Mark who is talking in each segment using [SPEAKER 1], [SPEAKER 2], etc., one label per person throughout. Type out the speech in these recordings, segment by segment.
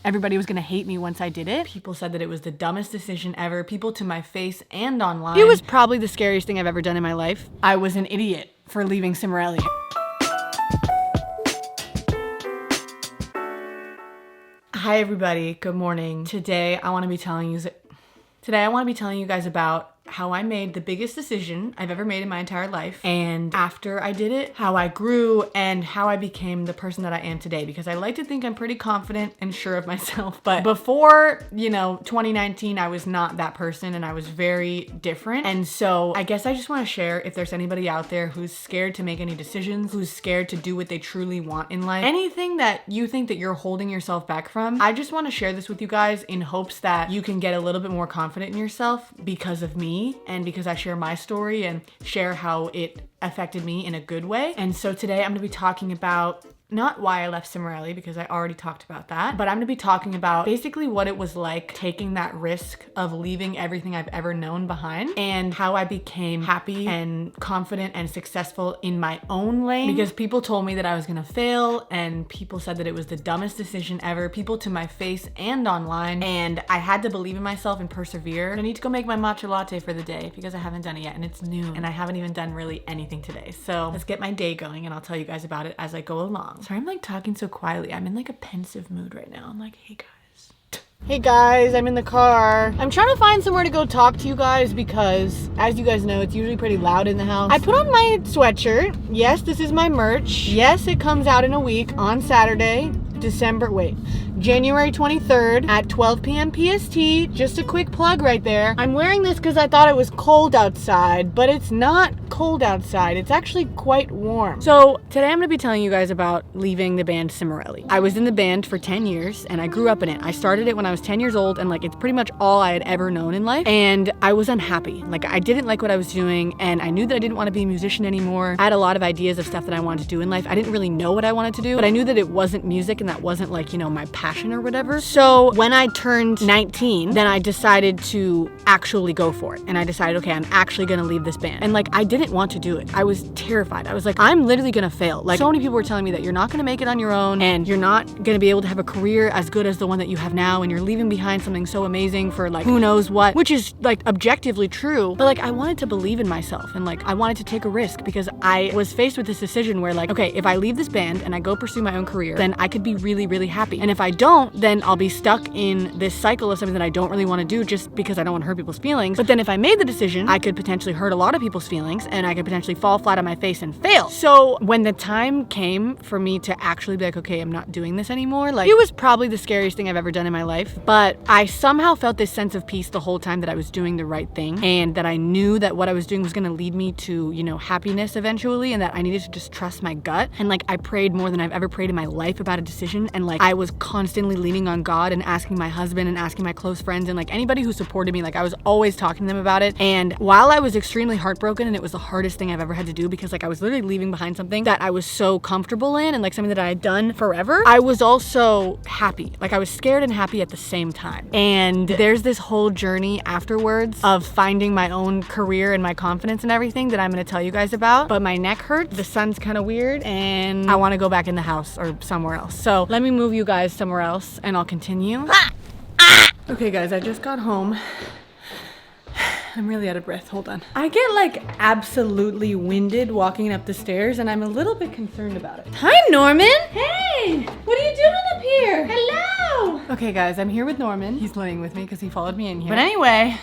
[SPEAKER 1] everybody was gonna hate me once I did it. People said that it was the dumbest decision ever. People to my face and online. It was probably the scariest thing I've ever done in my life. I was an idiot for leaving Cimmerelli. Hi everybody, good morning. Today I want to be telling you guys about how I made the biggest decision I've ever made in my entire life, and after I did it, how I grew and how I became the person that I am today, because I like to think I'm pretty confident and sure of myself, but before, 2019, I was not that person and I was very different. And so I guess I just want to share, if there's anybody out there who's scared to make any decisions, who's scared to do what they truly want in life, anything that you think that you're holding yourself back from, I just want to share this with you guys in hopes that you can get a little bit more confident in yourself because of me. And because I share my story and share how it affected me in a good way. And so today I'm gonna be talking about not why I left Cimmerelli, because I already talked about that, but I'm gonna be talking about basically what it was like taking that risk of leaving everything I've ever known behind, and how I became happy and confident and successful in my own lane, because people told me that I was gonna fail, and people said that it was the dumbest decision ever, people to my face and online, and I had to believe in myself and persevere. I need to go make my matcha latte for the day because I haven't done it yet, and it's noon, and I haven't even done really anything today. So let's get my day going and I'll tell you guys about it as I go along. Sorry, I'm like talking so quietly. I'm in like a pensive mood right now. I'm like, hey guys. Hey guys, I'm in the car. I'm trying to find somewhere to go talk to you guys because, as you guys know, it's usually pretty loud in the house. I put on my sweatshirt. Yes, this is my merch. Yes, it comes out in a week on Saturday, January 23rd at 12 p.m. PST. Just a quick plug right there. I'm wearing this because I thought it was cold outside, but it's not cold outside. It's actually quite warm. So today I'm going to be telling you guys about leaving the band Cimmerelli. I was in the band for 10 years and I grew up in it. I started it when I was 10 years old, and it's pretty much all I had ever known in life. And I was unhappy. I didn't like what I was doing, and I knew that I didn't want to be a musician anymore. I had a lot of ideas of stuff that I wanted to do in life. I didn't really know what I wanted to do, but I knew that it wasn't music and that wasn't my passion or whatever. So when I turned 19, then I decided to actually go for it. And I decided, okay, I'm actually gonna leave this band. And I didn't want to do it. I was terrified. I was like, I'm literally gonna fail. So many people were telling me that you're not gonna make it on your own, and you're not gonna be able to have a career as good as the one that you have now, and you're leaving behind something so amazing for who knows what, which is objectively true. But I wanted to believe in myself, and I wanted to take a risk, because I was faced with this decision where okay, if I leave this band and I go pursue my own career, then I could be really, really happy. And if I don't, then I'll be stuck in this cycle of something that I don't really want to do just because I don't want to hurt people's feelings. But then if I made the decision, I could potentially hurt a lot of people's feelings, and I could potentially fall flat on my face and fail. So when the time came for me to actually be okay, I'm not doing this anymore, it was probably the scariest thing I've ever done in my life. But I somehow felt this sense of peace the whole time that I was doing the right thing, and that I knew that what I was doing was going to lead me to, happiness eventually, and that I needed to just trust my gut. And I prayed more than I've ever prayed in my life about a decision, and I was constantly leaning on God and asking my husband and asking my close friends and anybody who supported me. I was always talking to them about it. And while I was extremely heartbroken, and it was the hardest thing I've ever had to do, because I was literally leaving behind something that I was so comfortable in, and something that I had done forever, I was also happy. I was scared and happy at the same time. And there's this whole journey afterwards of finding my own career and my confidence and everything that I'm going to tell you guys about. But my neck hurts, the sun's kind of weird, and I want to go back in the house or somewhere else. So let me move you guys somewhere else and I'll continue. Okay guys, I just got home. I'm really out of breath, hold on. I get absolutely winded walking up the stairs, and I'm a little bit concerned about it. Hi Norman! Hey! What are you doing up here? Hello! Okay guys, I'm here with Norman. He's living with me because he followed me in here. But anyway,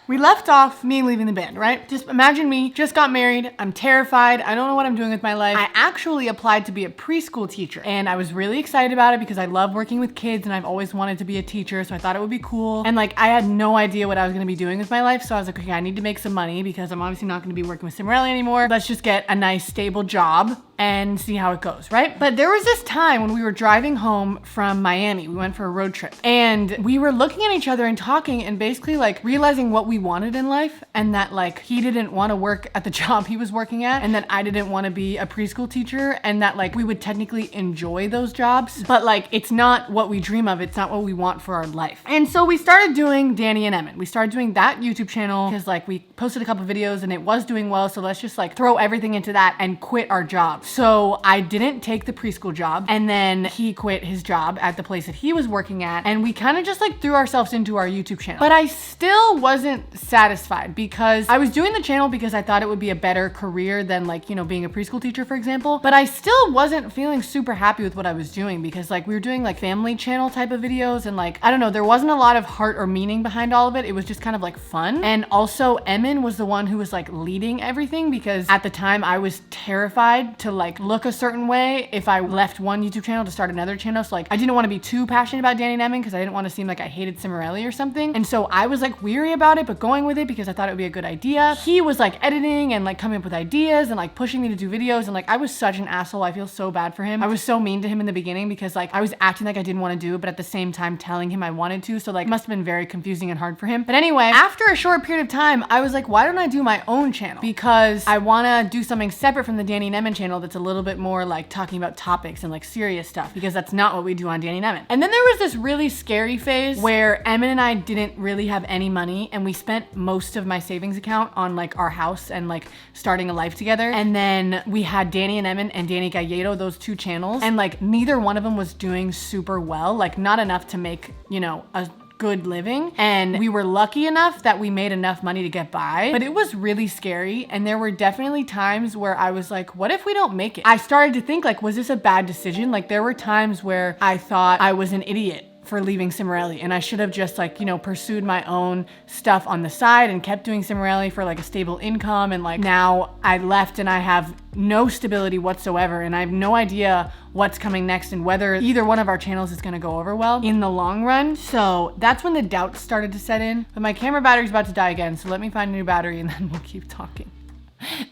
[SPEAKER 1] we left off me leaving the band, right? Just imagine me, just got married, I'm terrified, I don't know what I'm doing with my life. I actually applied to be a preschool teacher, and I was really excited about it because I love working with kids and I've always wanted to be a teacher, so I thought it would be cool. And I had no idea what I was gonna be doing with my life, so I was like, okay, I need to make some money because I'm obviously not gonna be working with Cimmerelli anymore. Let's just get a nice stable job and see how it goes, right? But there was this time when we were driving home from Miami. We went for a road trip, and we were looking at each other and talking, and basically realizing what we we wanted in life, and that like he didn't want to work at the job he was working at, and that I didn't want to be a preschool teacher, and that like we would technically enjoy those jobs, but like it's not what we dream of. It's not what we want for our life. And so we started doing Dani and Emmyn. We started doing that YouTube channel because like we posted a couple videos and it was doing well. So let's just like throw everything into that and quit our job. So I didn't take the preschool job, and then he quit his job at the place that he was working at. And we kind of just like threw ourselves into our YouTube channel. But I still wasn't satisfied because I was doing the channel because I thought it would be a better career than like, you know, being a preschool teacher, for example. But I still wasn't feeling super happy with what I was doing because like we were doing like family channel type of videos, and like, I don't know, there wasn't a lot of heart or meaning behind all of it. It was just kind of like fun. And also Emmyn was the one who was like leading everything, because at the time I was terrified to like look a certain way if I left one YouTube channel to start another channel. So like I didn't want to be too passionate about Dani and Emmyn because I didn't want to seem like I hated Cimorelli or something. And so I was like weary about it, but going with it because I thought it would be a good idea. He was like editing and like coming up with ideas and like pushing me to do videos, and like I was such an asshole. I feel so bad for him. I was so mean to him in the beginning because like I was acting like I didn't want to do it, but at the same time telling him I wanted to. So like it must have been very confusing and hard for him. But anyway, after a short period of time, I was like, why don't I do my own channel? Because I want to do something separate from the Dani and Emmyn channel that's a little bit more like talking about topics and like serious stuff, because that's not what we do on Dani and Emmyn. And then there was this really scary phase where Emmyn and I didn't really have any money, and we spent most of my savings account on like our house and like starting a life together. And then we had Dani and Emmyn and Dani Calleiro, those two channels, and like neither one of them was doing super well, like not enough to make, you know, a good living. And we were lucky enough that we made enough money to get by, but it was really scary. And there were definitely times where I was like, what if we don't make it? I started to think like, was this a bad decision? Like there were times where I thought I was an idiot for leaving Cimorelli, and I should have just like, you know, pursued my own stuff on the side and kept doing Cimorelli for like a stable income. And like now I left and I have no stability whatsoever, and I have no idea what's coming next and whether either one of our channels is going to go over well in the long run. So that's when the doubts started to set in. But my camera battery's about to die again, so let me find a new battery and then we'll keep talking.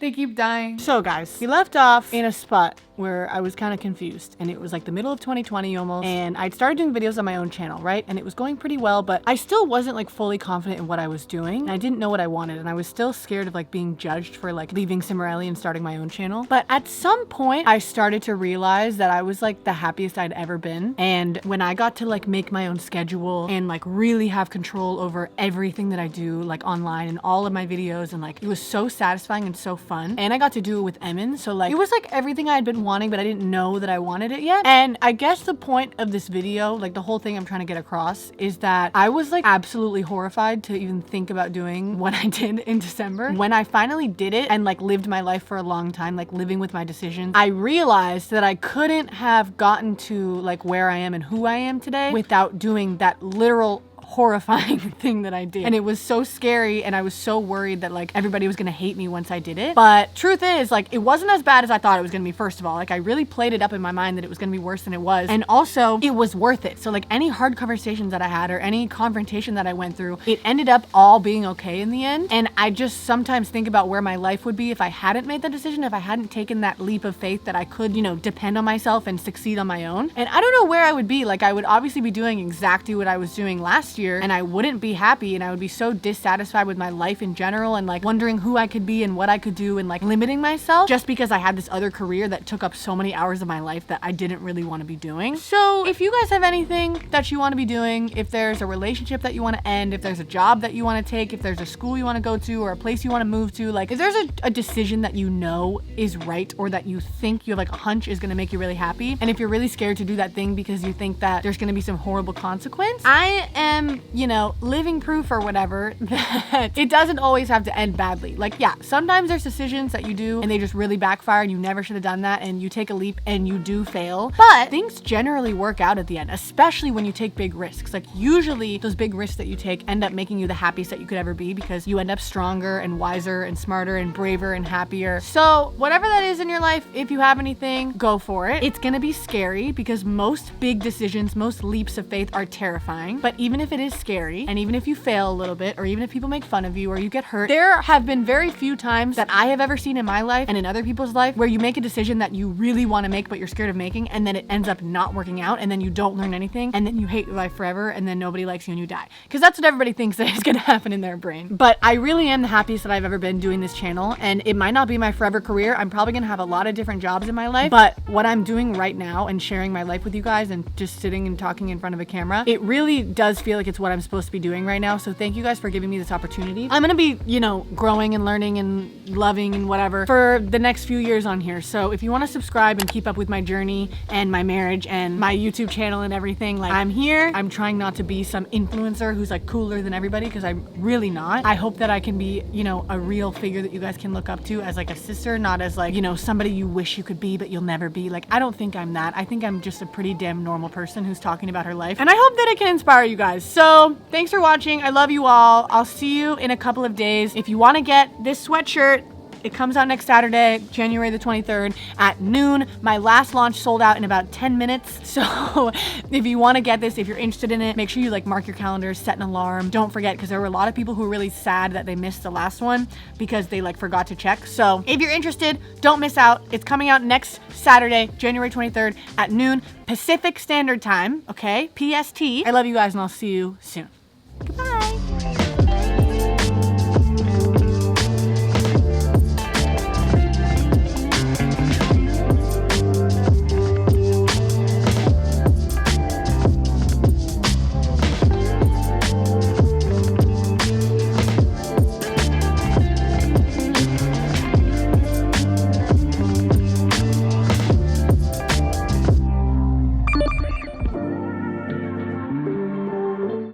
[SPEAKER 1] They keep dying. So guys, we left off in a spot where I was kind of confused, and it was like the middle of 2020 almost, and I'd started doing videos on my own channel, right? And it was going pretty well, but I still wasn't like fully confident in what I was doing, and I didn't know what I wanted, and I was still scared of like being judged for like leaving Cimorelli and starting my own channel. But at some point I started to realize that I was like the happiest I'd ever been, and when I got to like make my own schedule and like really have control over everything that I do like online and all of my videos, and like it was so satisfying and so fun, and I got to do it with Emmyn. So like it was like everything I had been wanting, but I didn't know that I wanted it yet. And I guess the point of this video, like the whole thing I'm trying to get across, is that I was like absolutely horrified to even think about doing what I did in December. When I finally did it and like lived my life for a long time, like living with my decisions, I realized that I couldn't have gotten to like where I am and who I am today without doing that literal horrifying thing that I did. And it was so scary, and I was so worried that like everybody was gonna hate me once I did it. But truth is, like, it wasn't as bad as I thought it was gonna be. First of all, like I really played it up in my mind that it was gonna be worse than it was, and also it was worth it. So like any hard conversations that I had or any confrontation that I went through, it ended up all being okay in the end. And I just sometimes think about where my life would be if I hadn't made that decision, if I hadn't taken that leap of faith that I could, you know, depend on myself and succeed on my own. And I don't know where I would be. Like I would obviously be doing exactly what I was doing last year, and I wouldn't be happy, and I would be so dissatisfied with my life in general, and like wondering who I could be and what I could do, and like limiting myself just because I had this other career that took up so many hours of my life that I didn't really want to be doing. So if you guys have anything that you want to be doing, if there's a relationship that you want to end, if there's a job that you want to take, if there's a school you want to go to or a place you want to move to, like if there's a decision that you know is right, or that you think you have like a hunch is going to make you really happy, and if you're really scared to do that thing because you think that there's going to be some horrible consequence, I am, you know, living proof or whatever that it doesn't always have to end badly. Like, yeah, sometimes there's decisions that you do and they just really backfire and you never should have done that, and you take a leap and you do fail, but things generally work out at the end, especially when you take big risks. Like usually those big risks that you take end up making you the happiest that you could ever be, because you end up stronger and wiser and smarter and braver and happier. So whatever that is in your life, if you have anything, go for it. It's gonna be scary because most big decisions, most leaps of faith are terrifying, but even if it it is scary, and even if you fail a little bit, or even if people make fun of you or you get hurt, there have been very few times that I have ever seen in my life and in other people's life where you make a decision that you really want to make but you're scared of making, and then it ends up not working out, and then you don't learn anything, and then you hate your life forever, and then nobody likes you and you die. Because that's what everybody thinks that is going to happen in their brain. But I really am the happiest that I've ever been doing this channel, and it might not be my forever career. I'm probably going to have a lot of different jobs in my life, but what I'm doing right now and sharing my life with you guys and just sitting and talking in front of a camera, it really does feel like it's what I'm supposed to be doing right now. So thank you guys for giving me this opportunity. I'm gonna be, you know, growing and learning and loving and whatever for the next few years on here. So if you want to subscribe and keep up with my journey and my marriage and my YouTube channel and everything, like, I'm here. I'm trying not to be some influencer who's like cooler than everybody, because I'm really not. I hope that I can be, you know, a real figure that you guys can look up to as like a sister, not as like, you know, somebody you wish you could be but you'll never be. Like, I don't think I'm that. I think I'm just a pretty damn normal person who's talking about her life, and I hope that it can inspire you guys. So thanks for watching. I love you all. I'll see you in a couple of days. If you want to get this sweatshirt, it comes out next Saturday, January the 23rd at noon. My last launch sold out in about 10 minutes. So if you want to get this, if you're interested in it, make sure you like mark your calendars, set an alarm. Don't forget, because there were a lot of people who were really sad that they missed the last one because they like forgot to check. So if you're interested, don't miss out. It's coming out next Saturday, January 23rd at noon Pacific Standard Time, okay? PST. I love you guys, and I'll see you soon. Goodbye.